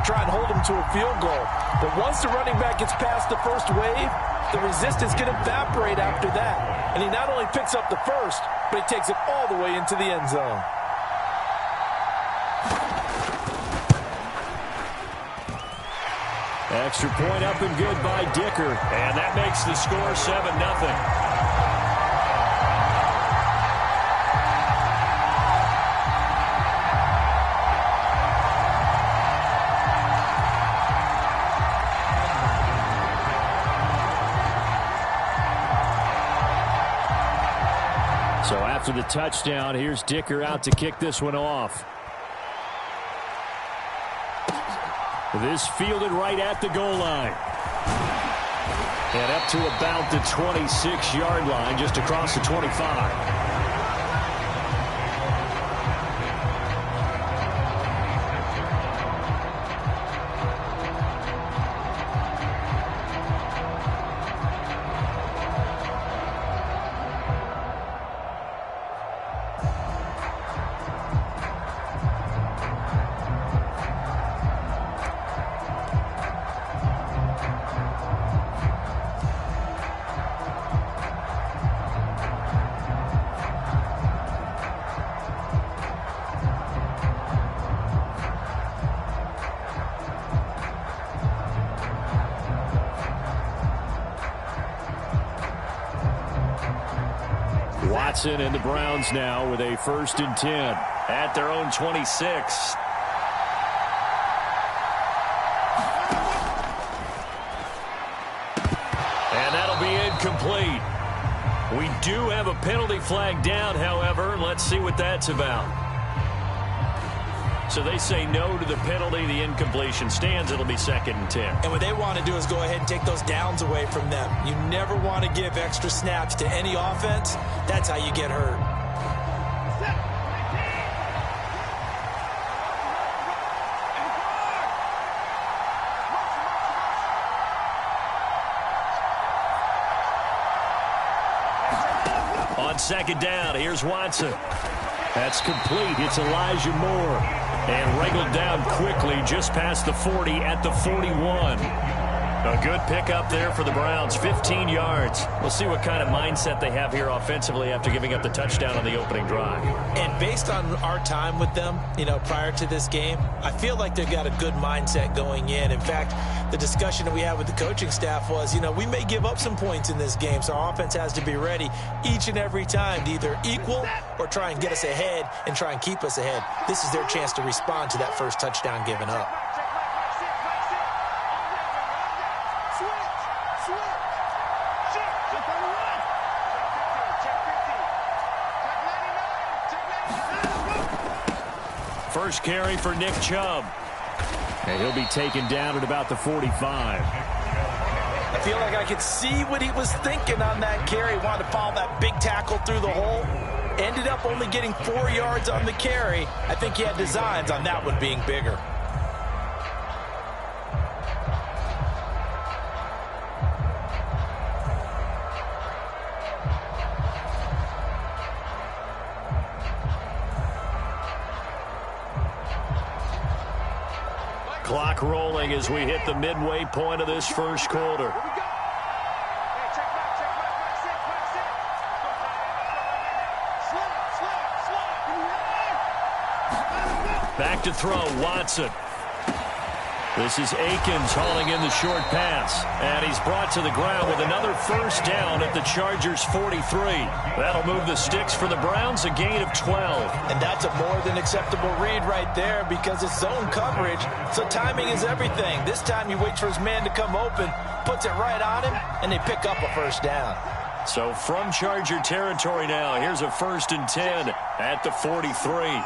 try and hold him to a field goal. But once the running back gets past the first wave, the resistance can evaporate after that. And he not only picks up the first, but he takes it all the way into the end zone. Extra point up and good by Dicker. And that makes the score 7-0. So after the touchdown, here's Dicker out to kick this one off. This fielded right at the goal line. And up to about the 26-yard line, just across the 25. Watson and the Browns now with a 1st and 10 at their own 26. And that'll be incomplete. We do have a penalty flag down, however. Let's see what that's about. So they say no to the penalty. The incompletion stands. It'll be 2nd and 10. And what they want to do is go ahead and take those downs away from them. You never want to give extra snaps to any offense. That's how you get hurt. On 2nd down, here's Watson. That's complete. It's Elijah Moore. And wrangled down quickly just past the 40 at the 41. A good pickup there for the Browns, 15 yards. We'll see what kind of mindset they have here offensively after giving up the touchdown on the opening drive. And based on our time with them, prior to this game, I feel like they've got a good mindset going in. In fact, the discussion that we had with the coaching staff was, we may give up some points in this game, so our offense has to be ready each and every time to either equal or try and get us ahead and try and keep us ahead. This is their chance to respond to that first touchdown given up. First carry for Nick Chubb. And he'll be taken down at about the 45. I feel like I could see what he was thinking on that carry. Wanted to follow that big tackle through the hole. Ended up only getting 4 yards on the carry. I think he had designs on that one being bigger. Clock rolling as we hit the midway point of this first quarter. Back to throw, Watson. This is Akins hauling in the short pass. And he's brought to the ground with another first down at the Chargers' 43. That'll move the sticks for the Browns, a gain of 12. And that's a more than acceptable read right there because it's zone coverage, so timing is everything. This time he waits for his man to come open, puts it right on him, and they pick up a first down. So from Charger territory now, here's a 1st and 10 at the 43.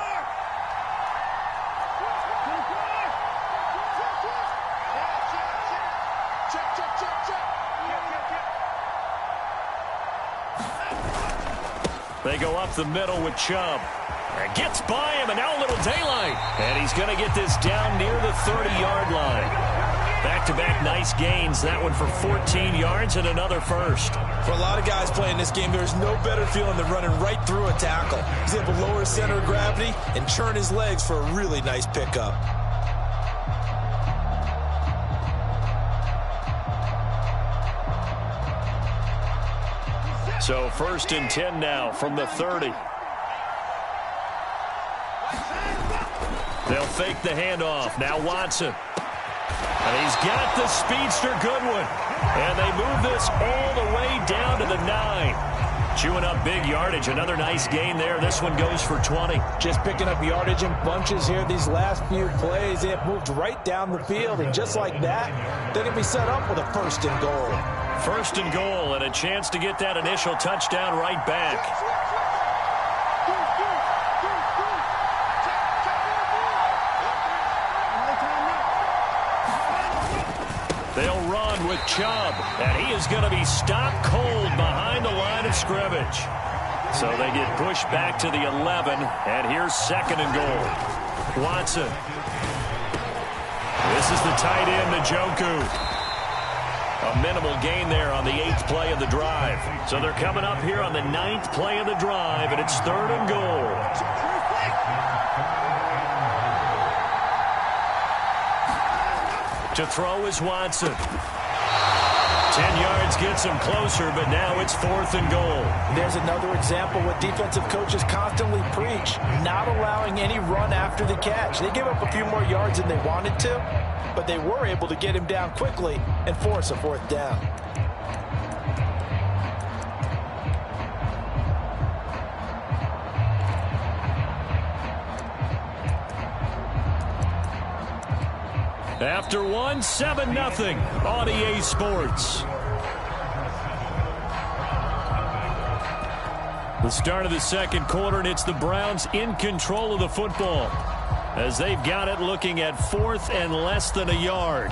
They go up the middle with Chubb. Gets by him, and now a little daylight. And he's going to get this down near the 30-yard line. Back-to-back nice gains. That one for 14 yards and another first. For a lot of guys playing this game, there's no better feeling than running right through a tackle. He's able to lower his center of gravity and churn his legs for a really nice pickup. So 1st and 10 now from the 30. They'll fake the handoff. Now Watson. And he's got the speedster Goodwin. And they move this all the way down to the 9. Chewing up big yardage. Another nice gain there. This one goes for 20. Just picking up yardage in bunches here. These last few plays, they have moved right down the field. And just like that, they're going to be set up with a 1st and goal. 1st and goal and a chance to get that initial touchdown right back. They'll run with Chubb, and he is going to be stopped cold behind the line of scrimmage. So they get pushed back to the 11, and here's 2nd and goal. Watson. This is the tight end, Njoku. A minimal gain there on the 8th play of the drive. So they're coming up here on the 9th play of the drive, and it's 3rd and goal. To throw is Watson. 10 yards gets him closer, but now it's 4th and goal. There's another example what defensive coaches constantly preach, not allowing any run after the catch. They gave up a few more yards than they wanted to, but they were able to get him down quickly and force a 4th down. After one, 7-0 on EA Sports. The start of the 2nd quarter, and it's the Browns in control of the football as they've got it looking at 4th and less than a yard.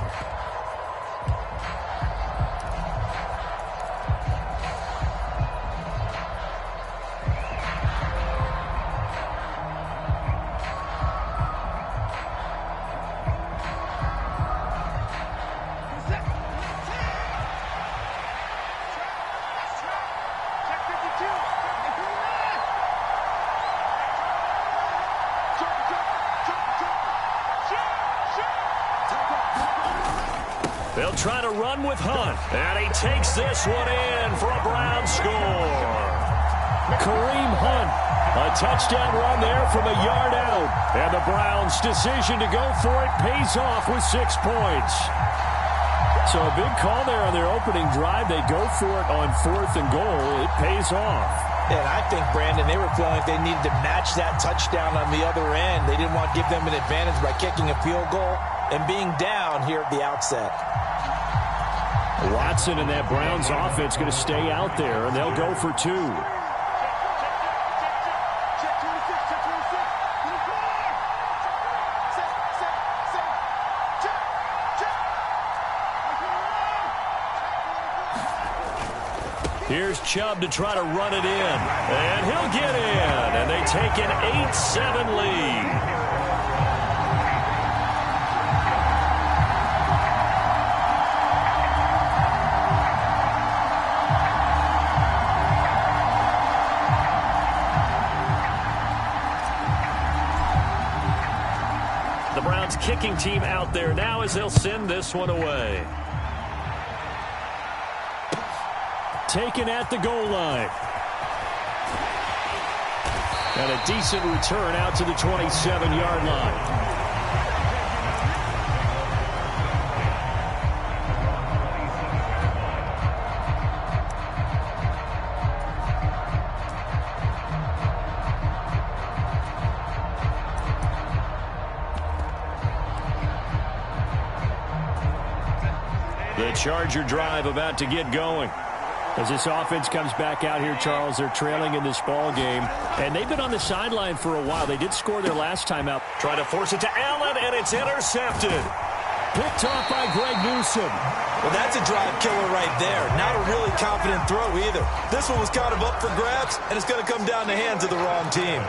They'll try to run with Hunt, and he takes this one in for a Brown score. Kareem Hunt, a touchdown run there from a yard out, and the Browns' decision to go for it pays off with 6 points. So a big call there on their opening drive. They go for it on 4th and goal. It pays off. And I think, Brandon, they were feeling like they needed to match that touchdown on the other end. They didn't want to give them an advantage by kicking a field goal and being down here at the outset. Watson and that Browns offense going to stay out there, and they'll go for 2. Here's Chubb to try to run it in, and he'll get in, and they take an 8-7 lead. Kicking team out there now as they'll send this one away. Taken at the goal line. And a decent return out to the 27-yard line. The Charger drive about to get going. As this offense comes back out here, Charles, they're trailing in this ball game, and they've been on the sideline for a while. They did score their last time out. Trying to force it to Allen, and it's intercepted. Picked off by Greg Newsome. Well, that's a drive killer right there. Not a really confident throw either. This one was kind of up for grabs, and it's going to come down the hands of the wrong team.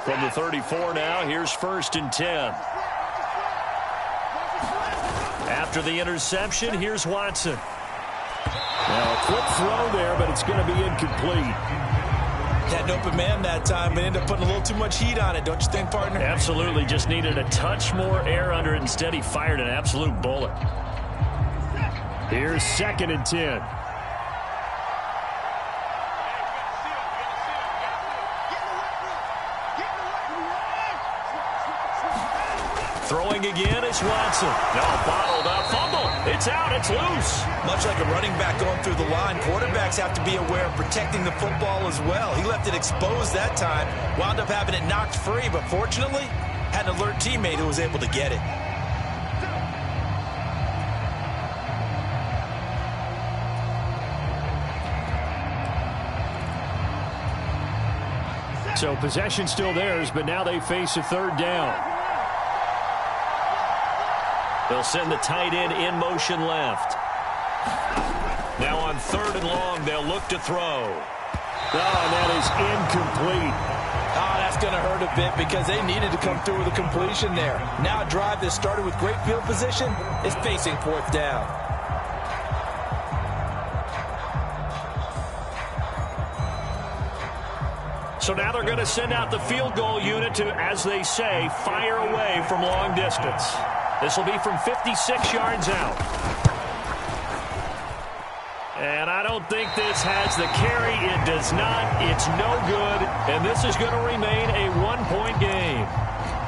From the 34 now, here's 1st and 10. After the interception, here's Watson. Now, a quick throw there, but it's going to be incomplete. Had an open man that time, but ended up putting a little too much heat on it, don't you think, partner? Absolutely. Just needed a touch more air under it. Instead, he fired an absolute bullet. Here's 2nd and 10. Throwing again is Watson. No, bottled up, fumble. It's out, it's loose. Much like a running back going through the line, quarterbacks have to be aware of protecting the football as well. He left it exposed that time, wound up having it knocked free, but fortunately, had an alert teammate who was able to get it. So possession still theirs, but now they face a 3rd down. They'll send the tight end in motion left. Now on 3rd and long, they'll look to throw. Oh, and that is incomplete. Oh, that's going to hurt a bit because they needed to come through with a completion there. Now a drive that started with great field position is facing 4th down. So now they're going to send out the field goal unit to, as they say, fire away from long distance. This will be from 56 yards out. And I don't think this has the carry. It does not. It's no good. And this is going to remain a 1-point game.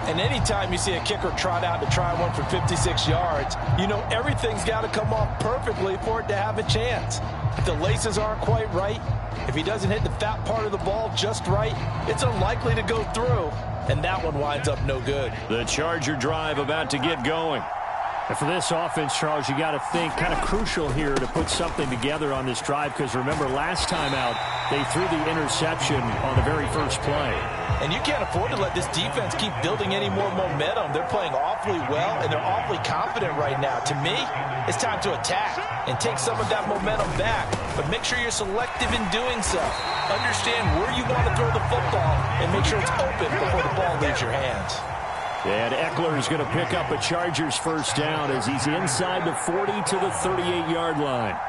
And anytime you see a kicker trot out to try one from 56 yards, you know everything's got to come off perfectly for it to have a chance. If the laces aren't quite right, if he doesn't hit the fat part of the ball just right, it's unlikely to go through. And that one winds up no good. The Charger drive about to get going. And for this offense, Charles, you got to think kind of crucial here to put something together on this drive, because remember last time out they threw the interception on the very first play. And you can't afford to let this defense keep building any more momentum. They're playing awfully well, and they're awfully confident right now. To me, it's time to attack and take some of that momentum back. But make sure you're selective in doing so. Understand where you want to throw the football and make sure it's open before the ball leaves your hands. And Eckler is going to pick up a Chargers 1st down as he's inside the 40 to the 38-yard line.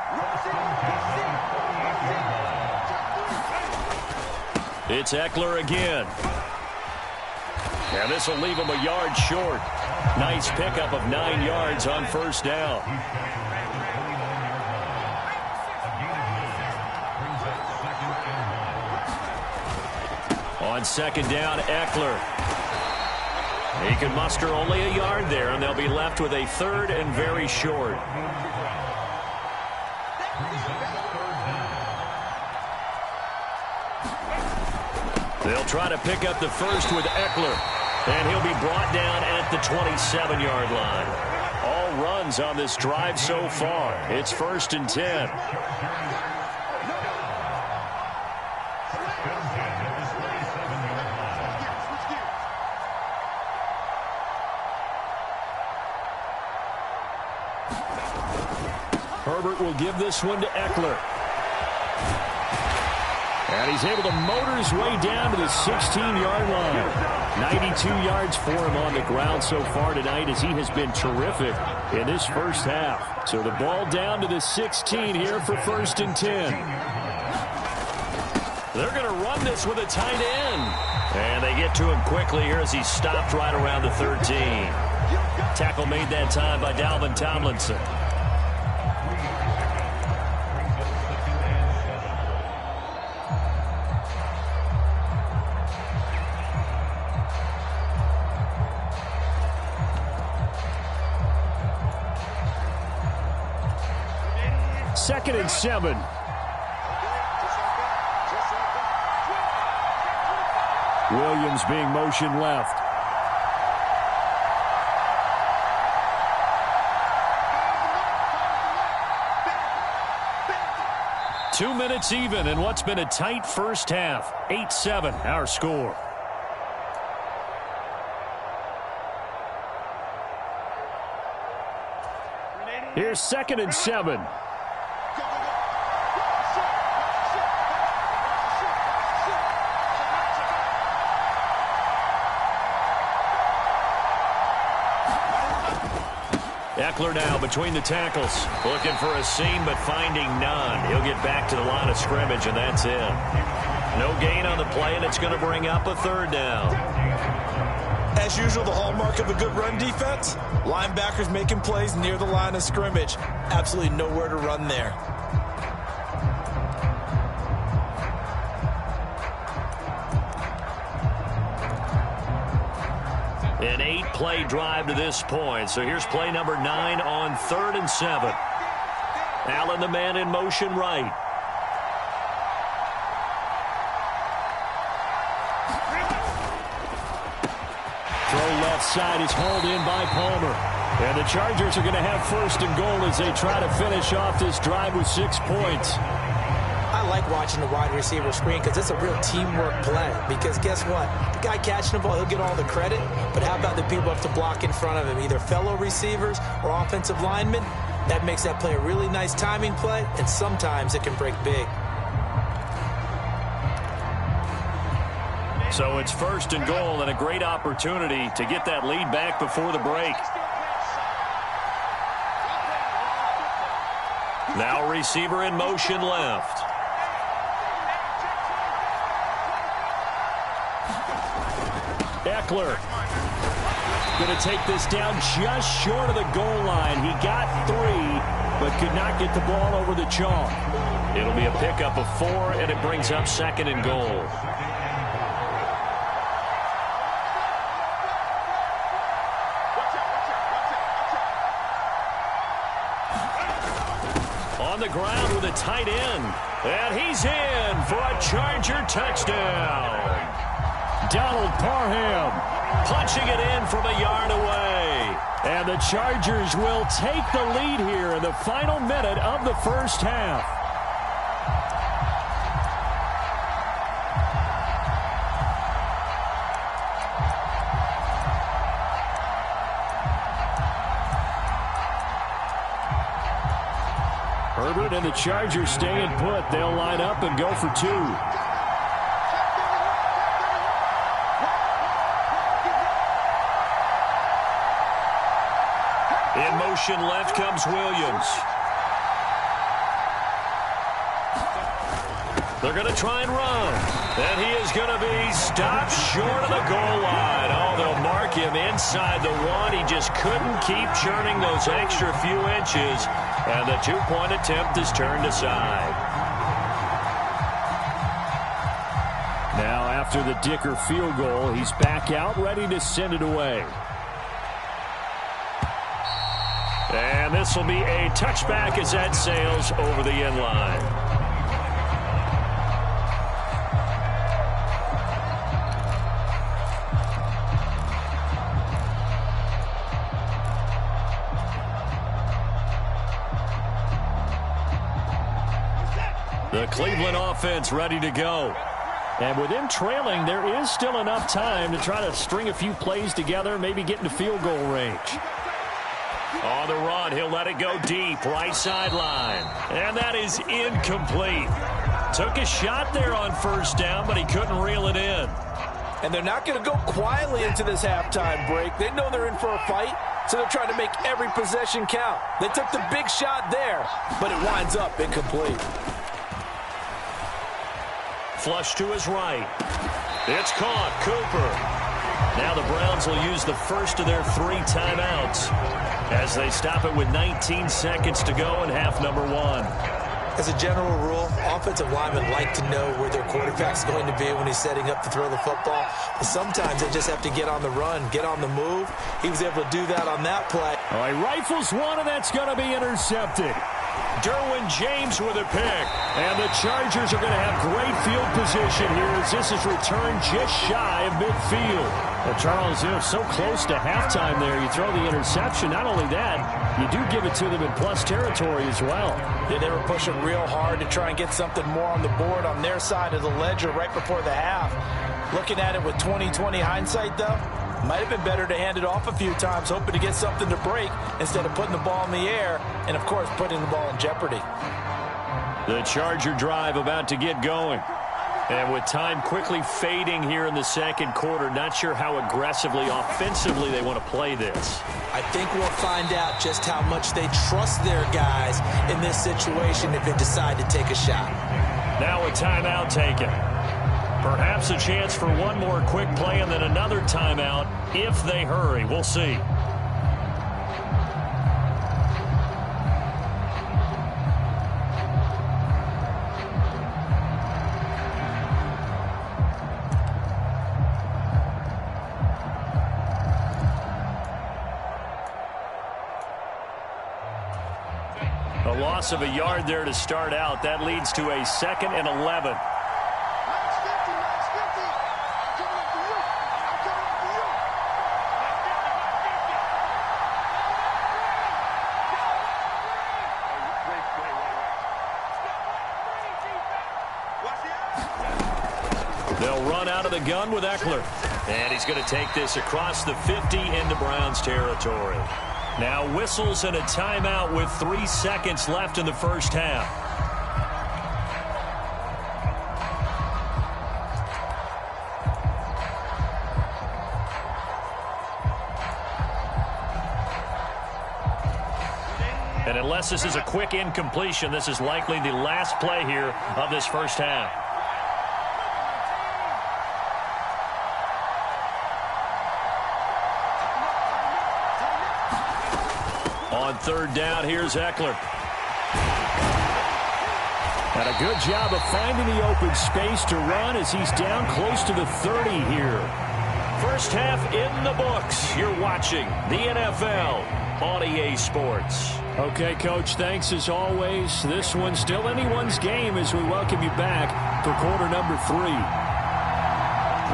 It's Eckler again. And this will leave him a yard short. Nice pickup of 9 yards on 1st down. On 2nd down, Eckler. He can muster only a yard there, and they'll be left with a 3rd and very short. They'll try to pick up the 1st with Eckler, and he'll be brought down at the 27-yard line. All runs on this drive so far. It's 1st and 10. Herbert will give this one to Eckler. And he's able to motor his way down to the 16-yard line. 92 yards for him on the ground so far tonight, as he has been terrific in this first half. So the ball down to the 16 here for 1st and 10. They're going to run this with a tight end. And they get to him quickly here as he stopped right around the 13. Tackle made that time by Dalvin Tomlinson. Second and 7. Williams being motion left. Two minutes even in what's been a tight first half. 8-7 our score. Here's 2nd and 7. Eckler now between the tackles. Looking for a seam, but finding none. He'll get back to the line of scrimmage, and that's it. No gain on the play, and it's going to bring up a third down. As usual, the hallmark of a good run defense, linebackers making plays near the line of scrimmage. Absolutely nowhere to run there. An 8-play drive to this point. So here's play number 9 on 3rd and 7. Allen, the man in motion right. Throw left side is hauled in by Palmer. And the Chargers are going to have 1st and goal as they try to finish off this drive with 6 points. I like watching the wide receiver screen because it's a real teamwork play. Because guess what? The guy catching the ball, he'll get all the credit. But how about the people have to block in front of him, either fellow receivers or offensive linemen? That makes that play a really nice timing play, and sometimes it can break big. So it's 1st and goal and a great opportunity to get that lead back before the break. Now receiver in motion left. Eckler going to take this down just short of the goal line. He got 3, but could not get the ball over the chalk. It'll be a pickup of 4, and it brings up 2nd and goal. On the ground with a tight end. And he's in for a Charger touchdown. Donald Parham punching it in from a yard away. And the Chargers will take the lead here in the final minute of the first half. Herbert and the Chargers staying put. They'll line up and go for 2. In motion left comes Williams. They're going to try and run. And he is going to be stopped short of the goal line. Oh, they'll mark him inside the 1. He just couldn't keep churning those extra few inches. And the 2-point attempt is turned aside. Now after the Dicker field goal, he's back out ready to send it away. And this will be a touchback as that sails over the end line. The Cleveland offense ready to go. And with them trailing, there is still enough time to try to string a few plays together, maybe get into field goal range. On the run, he'll let it go deep, right sideline. And that is incomplete. Took a shot there on 1st down, but he couldn't reel it in. And they're not going to go quietly into this halftime break. They know they're in for a fight, so they're trying to make every possession count. They took the big shot there, but it winds up incomplete. Flush to his right. It's caught. Cooper. Now the Browns will use the first of their 3 timeouts as they stop it with 19 seconds to go in half number 1. As a general rule, offensive linemen like to know where their quarterback's going to be when he's setting up to throw the football. But sometimes they just have to get on the run, get on the move. He was able to do that on that play. All right, rifles one, and that's going to be intercepted. Derwin James with a pick. And the Chargers are going to have great field position here as this is returned just shy of midfield. Well, Charles, so close to halftime there. You throw the interception. Not only that, you do give it to them in plus territory as well. Yeah, they were pushing real hard to try and get something more on the board on their side of the ledger right before the half. Looking at it with 20/20 hindsight, though, might have been better to hand it off a few times, hoping to get something to break instead of putting the ball in the air and, of course, putting the ball in jeopardy. The Charger drive about to get going. And with time quickly fading here in the second quarter, not sure how aggressively, offensively they want to play this. I think we'll find out just how much they trust their guys in this situation if they decide to take a shot. Now a timeout taken. Perhaps a chance for one more quick play and then another timeout if they hurry. We'll see. A loss of a yard there to start out. That leads to a 2nd and 11. They'll run out of the gun with Eckler. And he's going to take this across the 50 into Browns territory. Now whistles and a timeout with 3 seconds left in the first half. And unless this is a quick incompletion, this is likely the last play here of this first half. On 3rd down, here's Eckler. And a good job of finding the open space to run as he's down close to the 30 here. First half in the books. You're watching the NFL on EA Sports. Okay, Coach, thanks as always. This one's still anyone's game as we welcome you back for quarter number 3.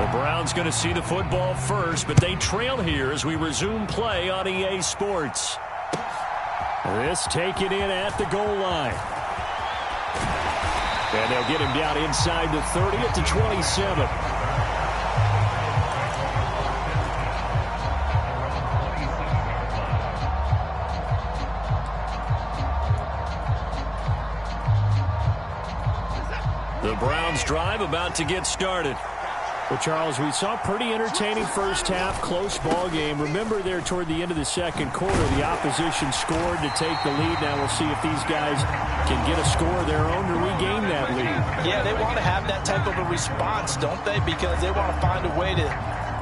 The Browns going to see the football first, but they trail here as we resume play on EA Sports. This taken in at the goal line. And they'll get him down inside the 30 at the 27. The Browns drive about to get started. Well, Charles, we saw a pretty entertaining first half, close ball game. Remember there toward the end of the second quarter, the opposition scored to take the lead. Now we'll see if these guys can get a score of their own to regain that lead. Yeah, they want to have that type of a response, don't they? Because they want to find a way to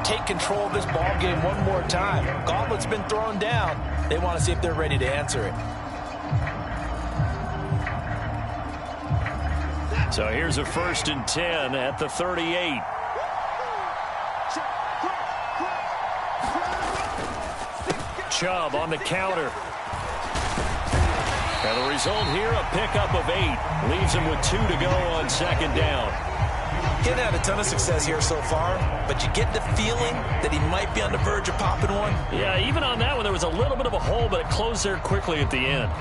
take control of this ball game one more time. Gauntlet's been thrown down. They want to see if they're ready to answer it. So here's a 1st and 10 at the 38. Chubb on the counter. And the result here, a pickup of 8. Leaves him with 2 to go on 2nd down. He had a ton of success here so far, but you get the feeling that he might be on the verge of popping one. Yeah, even on that one, there was a little bit of a hole, but it closed there quickly at the end.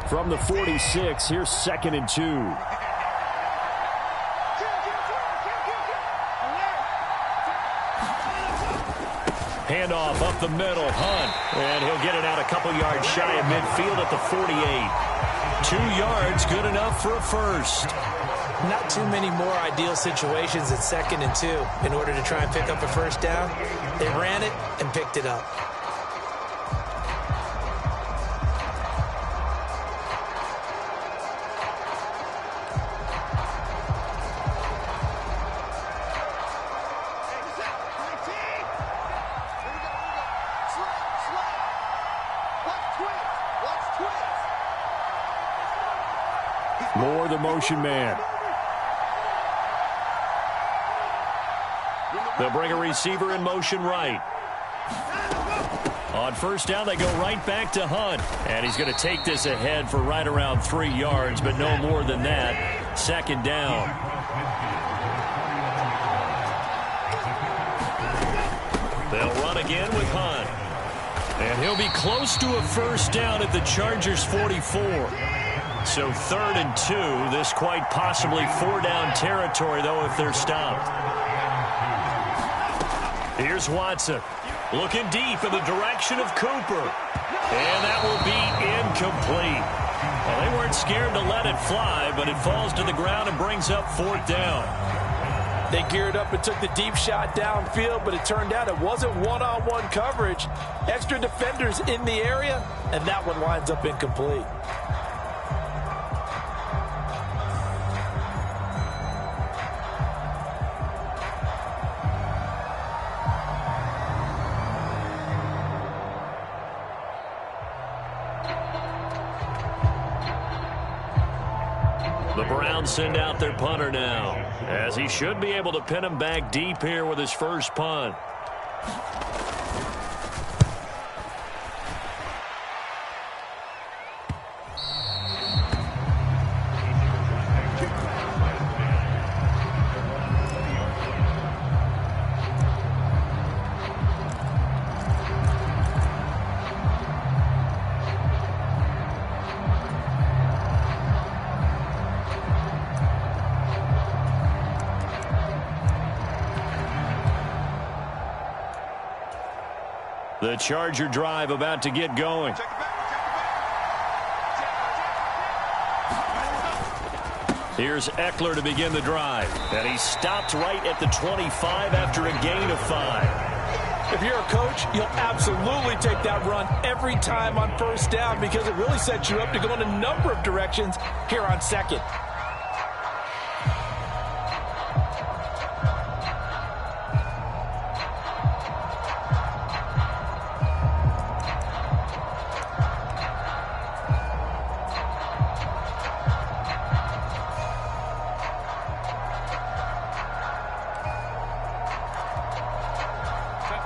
From the 46, here's 2nd and 2. Handoff up the middle, Hunt. And he'll get it out a couple yards shy of midfield at the 48. 2 yards, good enough for a first. Not too many more ideal situations at 2nd and 2 in order to try and pick up a first down. They ran it and picked it up. Moore, the motion man. They'll bring a receiver in motion right. On 1st down, they go right back to Hunt. And he's going to take this ahead for right around 3 yards, but no more than that. 2nd down. They'll run again with Hunt. And he'll be close to a first down at the Chargers' 44. So 3rd and 2. This quite possibly 4-down territory, though, if they're stopped. Here's Watson. Looking deep in the direction of Cooper. And that will be incomplete. Well, they weren't scared to let it fly, but it falls to the ground and brings up 4th down. They geared up and took the deep shot downfield, but it turned out it wasn't one-on-one coverage. Extra defenders in the area, and that one winds up incomplete. The Browns send out their punter now, as he should be able to pin him back deep here with his first punt. The Charger drive about to get going. Here's Eckler to begin the drive. And he stopped right at the 25 after a gain of 5. If you're a coach, you'll absolutely take that run every time on first down because it really sets you up to go in a number of directions here on second.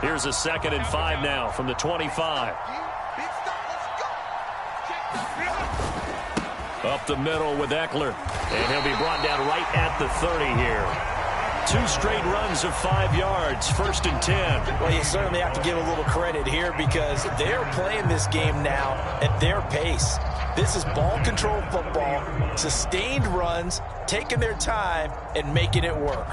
Here's a 2nd and 5 now from the 25. Up the middle with Eckler. And he'll be brought down right at the 30 here. 2 straight runs of 5 yards, 1st and 10. Well, you certainly have to give a little credit here because they're playing this game now at their pace. This is ball control football, sustained runs, taking their time and making it work.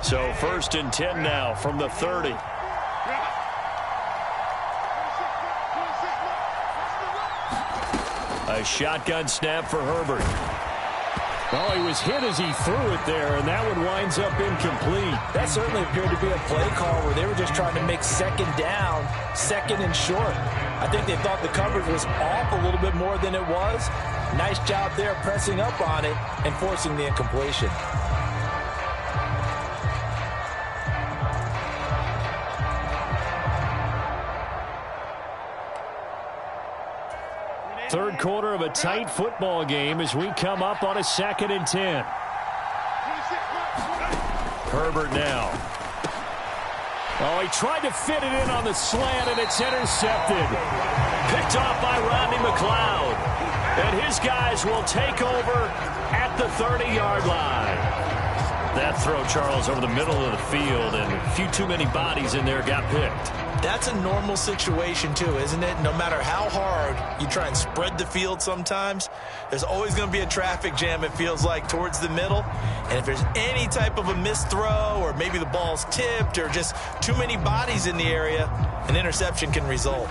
So 1st and 10 now from the 30. A shotgun snap for Herbert. Well, he was hit as he threw it there, and that one winds up incomplete. That certainly appeared to be a play call where they were just trying to make second down, 2nd and short. I think they thought the coverage was off a little bit more than it was. Nice job there pressing up on it and forcing the incompletion. Third quarter of a tight football game as we come up on a 2nd and 10. Herbert now. Oh, he tried to fit it in on the slant, and it's intercepted. Picked off by Rodney McLeod. And his guys will take over at the 30-yard line. That throw, Charles, over the middle of the field, and a few too many bodies in there got picked. That's a normal situation, too, isn't it? No matter how hard you try and spread the field sometimes, there's always going to be a traffic jam, it feels like, towards the middle. And if there's any type of a missed throw or maybe the ball's tipped or just too many bodies in the area, an interception can result.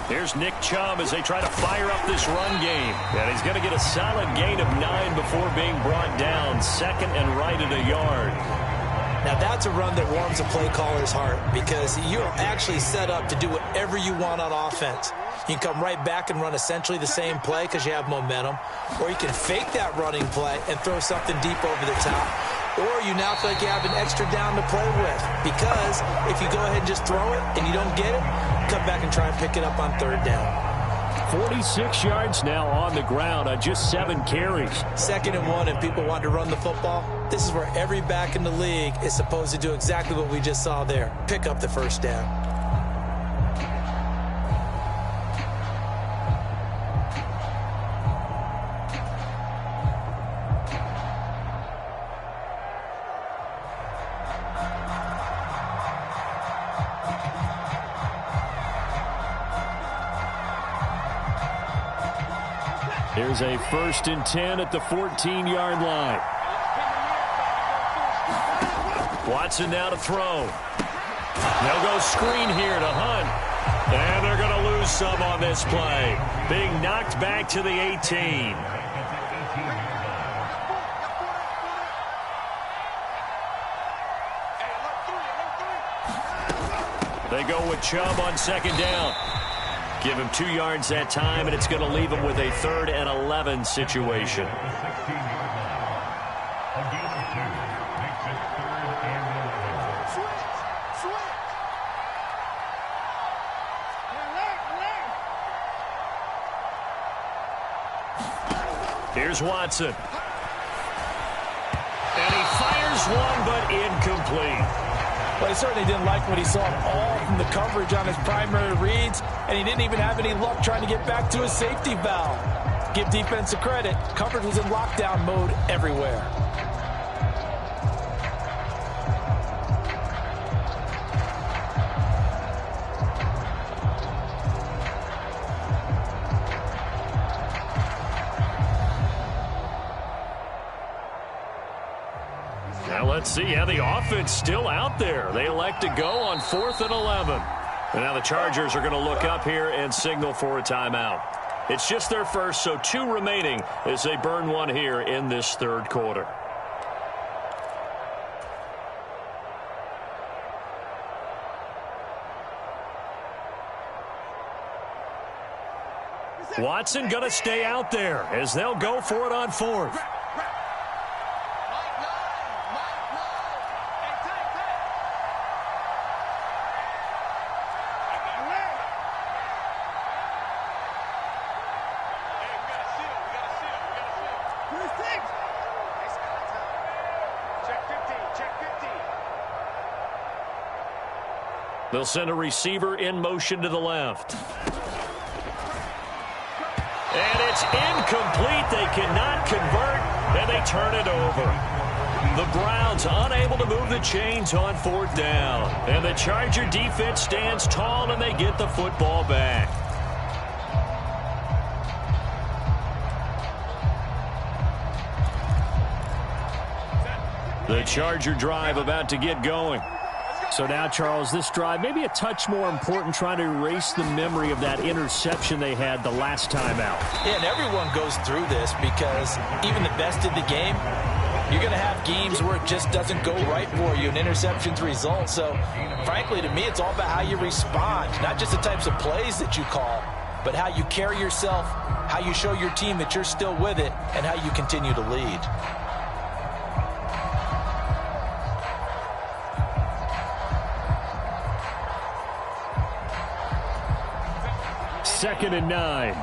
Here's Nick Chubb as they try to fire up this run game. And he's going to get a solid gain of 9 before being brought down. 2nd and right at a yard. Now that's a run that warms a play caller's heart because you're actually set up to do whatever you want on offense. You can come right back and run essentially the same play because you have momentum. Or you can fake that running play and throw something deep over the top. Or you now feel like you have an extra down to play with because if you go ahead and just throw it and you don't get it, come back and try and pick it up on 3rd down. 46 yards now on the ground on just 7 carries. 2nd and 1 and people want to run the football. This is where every back in the league is supposed to do exactly what we just saw there. Pick up the 1st down. Here's a 1st and 10 at the 14-yard line. Watson now to throw. They'll go screen here to Hunt. And they're going to lose some on this play. Being knocked back to the 18. They go with Chubb on second down. Give him 2 yards that time, and it's going to leave him with a 3rd and 11 situation. Here's Watson. And he fires one, but incomplete. Well, he certainly didn't like what he saw all from the coverage on his primary reads, and he didn't even have any luck trying to get back to his safety valve. Give defense a credit. Coverage was in lockdown mode everywhere. Let's see how the offense still out there. They elect to go on 4th and 11. And now the Chargers are going to look up here and signal for a timeout. It's just their first, so 2 remaining as they burn one here in this 3rd quarter. Watson going to stay out there as they'll go for it on 4th. They'll send a receiver in motion to the left. And it's incomplete. They cannot convert, and they turn it over. The Browns unable to move the chains on 4th down. And the Charger defense stands tall, and they get the football back. The Charger drive about to get going. So now, Charles, this drive maybe a touch more important, trying to erase the memory of that interception they had the last time out. Yeah, and everyone goes through this because even the best of the game, you're going to have games where it just doesn't go right for you, and interceptions result. So, frankly, to me, it's all about how you respond, not just the types of plays that you call, but how you carry yourself, how you show your team that you're still with it, and how you continue to lead. 2nd and 9.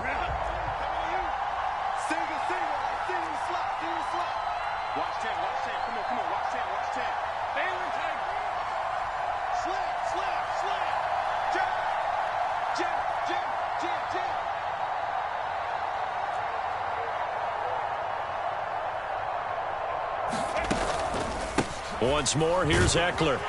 Once more, here's Eckler.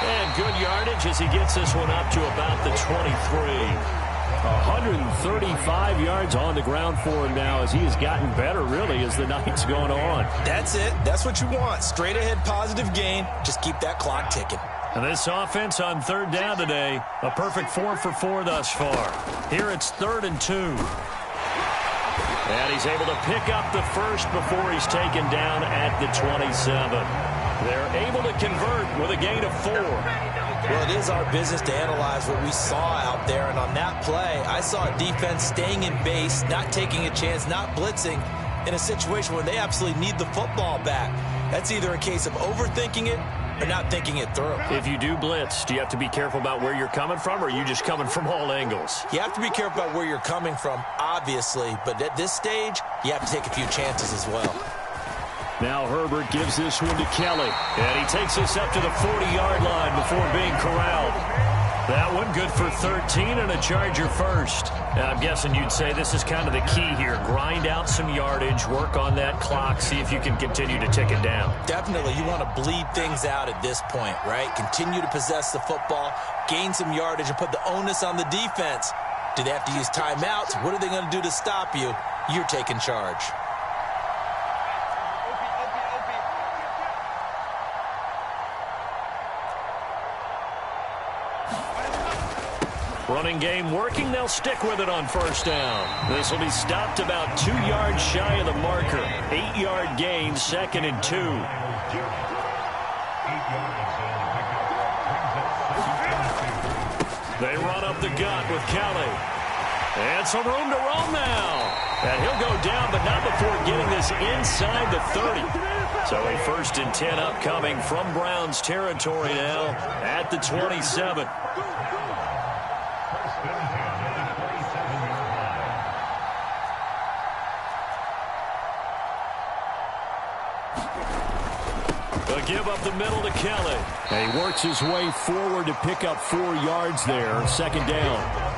And good yardage as he gets this one up to about the 23. 135 yards on the ground for him now as he has gotten better, really, as the night's gone on. That's it. That's what you want. Straight ahead positive gain. Just keep that clock ticking. And this offense on 3rd down today, a perfect 4 for 4 thus far. Here it's 3rd and 2. And he's able to pick up the first before he's taken down at the 27. They're able to convert with a gain of 4. Well, it is our business to analyze what we saw out there, and on that play, I saw a defense staying in base, not taking a chance, not blitzing, in a situation where they absolutely need the football back. That's either a case of overthinking it or not thinking it through. If you do blitz, do you have to be careful about where you're coming from, or are you just coming from all angles? You have to be careful about where you're coming from, obviously, but at this stage, you have to take a few chances as well. Now Herbert gives this one to Kelly. And he takes this up to the 40-yard line before being corralled. That one good for 13 and a Charger first. Now, I'm guessing you'd say this is kind of the key here. Grind out some yardage, work on that clock, see if you can continue to tick it down. Definitely. You want to bleed things out at this point, right? Continue to possess the football, gain some yardage, and put the onus on the defense. Do they have to use timeouts? What are they going to do to stop you? You're taking charge. Running game working. They'll stick with it on first down. This will be stopped about 2 yards shy of the marker. 8-yard gain, 2nd and 2. They run up the gut with Kelly. And some room to roam now. And he'll go down, but not before getting this inside the 30. So a 1st and 10 upcoming from Browns territory now at the 27. They'll give up the middle to Kelly. And he works his way forward to pick up 4 yards there, 2nd down.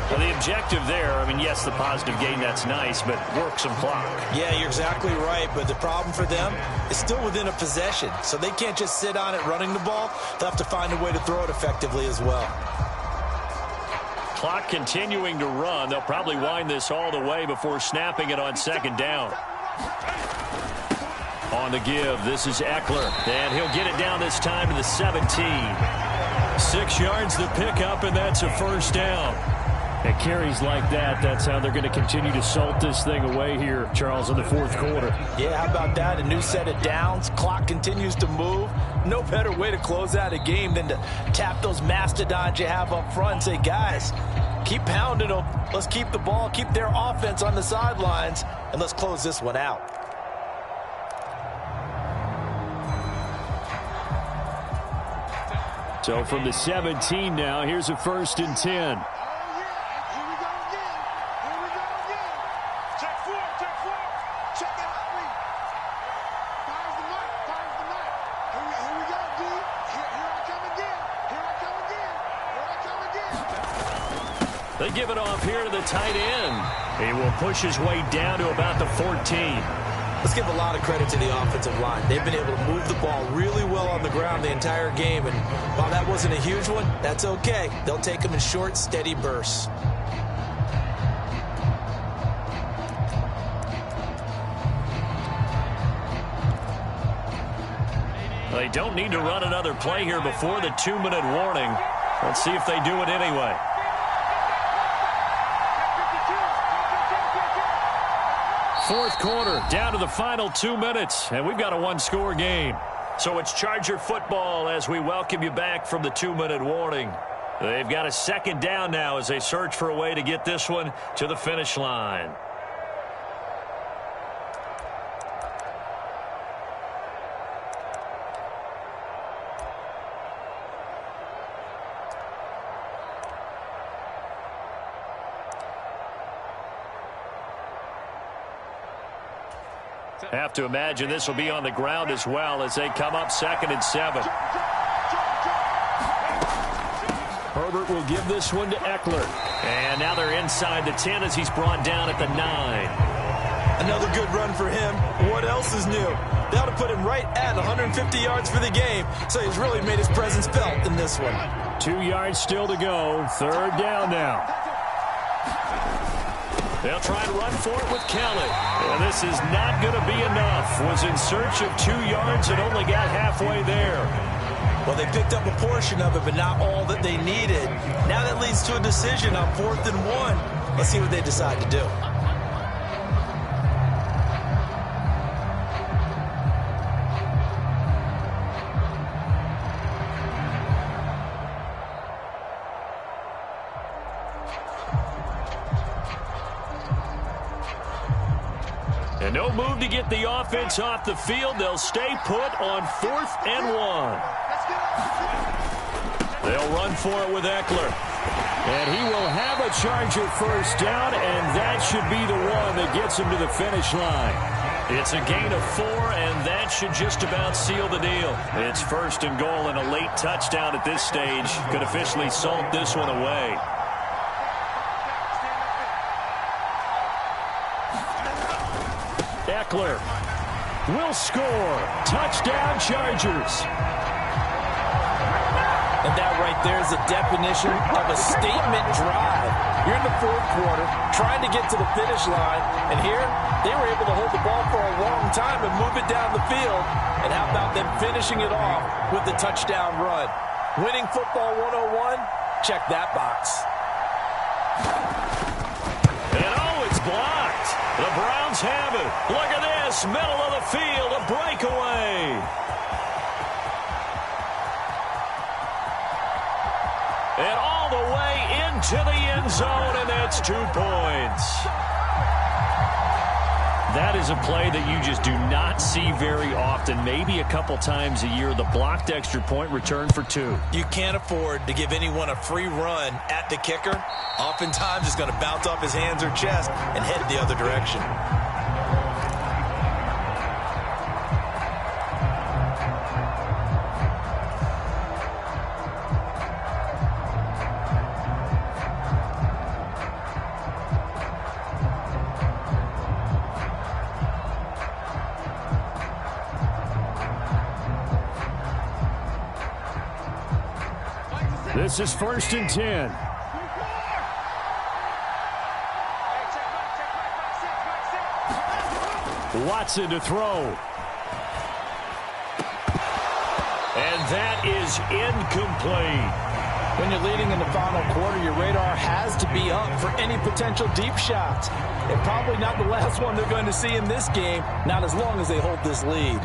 Well, the objective there, I mean, yes, the positive gain, that's nice, but work some clock. Yeah, you're exactly right, but the problem for them is still within a possession, so they can't just sit on it running the ball. They'll have to find a way to throw it effectively as well. Clock continuing to run. They'll probably wind this all the way before snapping it on 2nd down. On the give, this is Eckler, and he'll get it down this time to the 17. 6 yards to pick up, and that's a 1st down. At carries like that, that's how they're going to continue to salt this thing away here, Charles, in the 4th quarter. Yeah, how about that? A new set of downs. Clock continues to move. No better way to close out a game than to tap those mastodons you have up front and say, guys, keep pounding them. Let's keep the ball, keep their offense on the sidelines, and let's close this one out. So from the 17 now, here's a 1st and 10. They give it off here to the tight end. He will push his way down to about the 14. Let's give a lot of credit to the offensive line. They've been able to move the ball really well on the ground the entire game, and while that wasn't a huge one, that's okay. They'll take them in short, steady bursts. They don't need to run another play here before the 2-minute warning. Let's see if they do it anyway. Fourth quarter, down to the final 2 minutes, and we've got a 1-score game. So it's Charger football as we welcome you back from the 2-minute warning. They've got a 2nd down now as they search for a way to get this one to the finish line. Have to imagine this will be on the ground as well as they come up 2nd and 7. Herbert will give this one to Eckler. And now they're inside the 10 as he's brought down at the 9. Another good run for him. What else is new? They ought to put him right at 150 yards for the game, so he's really made his presence felt in this one. 2 yards still to go. 3rd down now. They'll try and run for it with Kelly. And this is not going to be enough. Was in search of 2 yards and only got halfway there. Well, they picked up a portion of it, but not all that they needed. Now that leads to a decision on 4th and 1. Let's see what they decide to do. And no move to get the offense off the field. They'll stay put on 4th and 1. They'll run for it with Eckler. And he will have a Charger 1st down, and that should be the one that gets him to the finish line. It's a gain of 4, and that should just about seal the deal. It's 1st and goal, and a late touchdown at this stage could officially salt this one away. Eckler will score. Touchdown, Chargers. And that right there is the definition of a statement drive. You're in the 4th quarter, trying to get to the finish line, and here they were able to hold the ball for a long time and move it down the field. And how about them finishing it off with the touchdown run? Winning football 101, check that box. And oh, it's blocked. The Browns have it. Look at this. Middle of the field, a breakaway. And all the way into the end zone, and that's 2 points. That is a play that you just do not see very often. Maybe a couple times a year, the blocked extra point return for 2. You can't afford to give anyone a free run at the kicker. Oftentimes, it's going to bounce off his hands or chest and head the other direction. This is 1st and 10. Watson to throw. And that is incomplete. When you're leading in the final quarter, your radar has to be up for any potential deep shots. And probably not the last one they're going to see in this game, not as long as they hold this lead.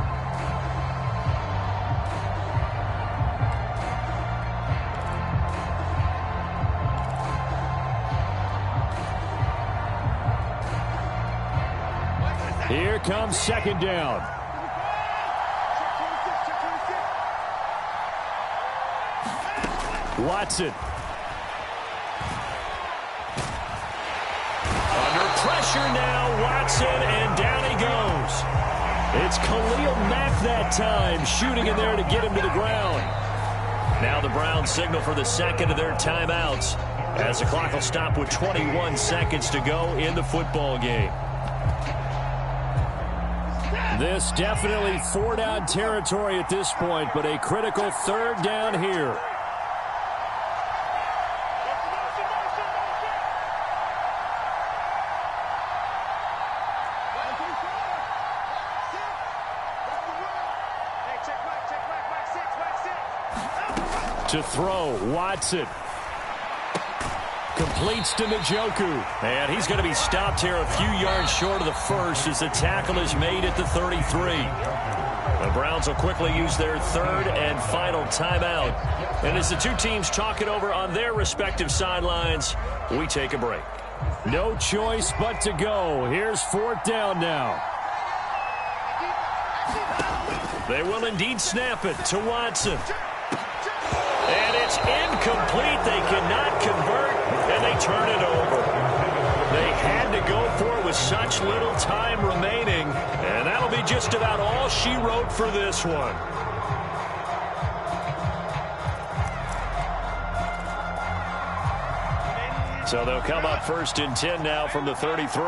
Here comes 2nd down. Watson. Under pressure now, Watson, and down he goes. It's Khalil Mack that time, shooting in there to get him to the ground. Now the Browns signal for the second of their timeouts as the clock will stop with 21 seconds to go in the football game. This definitely 4-down territory at this point, but a critical 3rd down here. To throw, Watson. Completes to Njoku. And he's going to be stopped here a few yards short of the first as the tackle is made at the 33. The Browns will quickly use their 3rd and final timeout. And as the two teams talk it over on their respective sidelines, we take a break. No choice but to go. Here's 4th down now. They will indeed snap it to Watson. And it's incomplete. They cannot convert, and they turn it over. They had to go for it with such little time remaining, and that'll be just about all she wrote for this one. So they'll come up 1st and 10 now from the 33.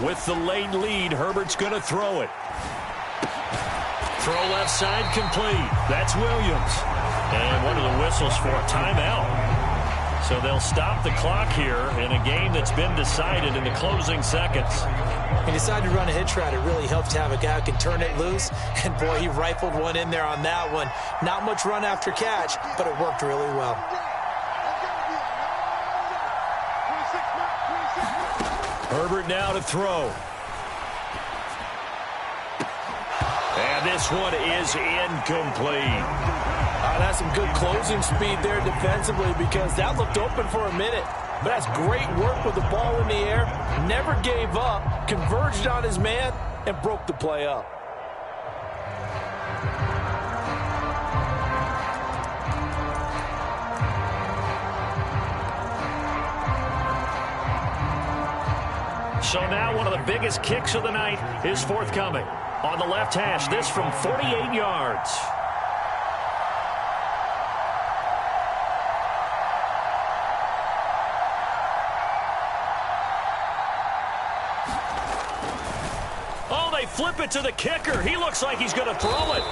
With the late lead, Herbert's going to throw it. Throw left side complete. That's Williams. And one of the whistles for a timeout. So they'll stop the clock here in a game that's been decided in the closing seconds. He decided to run a hitch route. It really helps to have a guy who can turn it loose. And, boy, he rifled one in there on that one. Not much run after catch, but it worked really well. Herbert now to throw. And this one is incomplete. That's some good closing speed there defensively because that looked open for a minute. But that's great work with the ball in the air. Never gave up, converged on his man, and broke the play up. So now one of the biggest kicks of the night is forthcoming. On the left hash, this from 48 yards. Oh, they flip it to the kicker. He looks like he's going to throw it.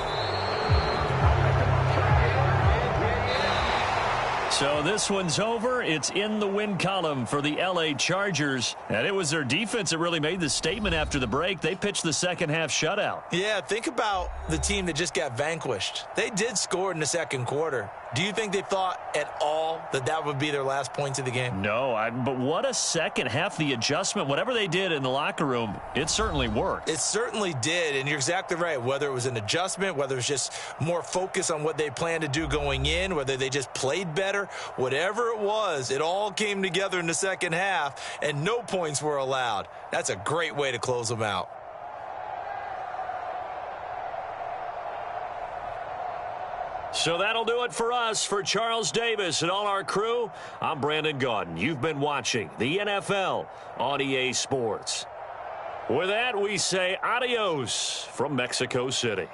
So this one's over. It's in the win column for the L.A. Chargers. And it was their defense that really made the statement after the break. They pitched the second half shutout. Yeah, think about the team that just got vanquished. They did score in the second quarter. Do you think they thought at all that that would be their last points of the game? No, but what a second half. The adjustment, whatever they did in the locker room, it certainly worked. It certainly did, and you're exactly right. Whether it was an adjustment, whether it was just more focus on what they planned to do going in, whether they just played better, whatever it was, it all came together in the second half, and no points were allowed. That's a great way to close them out. So that'll do it for us. For Charles Davis and all our crew, I'm Brandon Gaudin. You've been watching the NFL on EA Sports. With that, we say adios from Mexico City.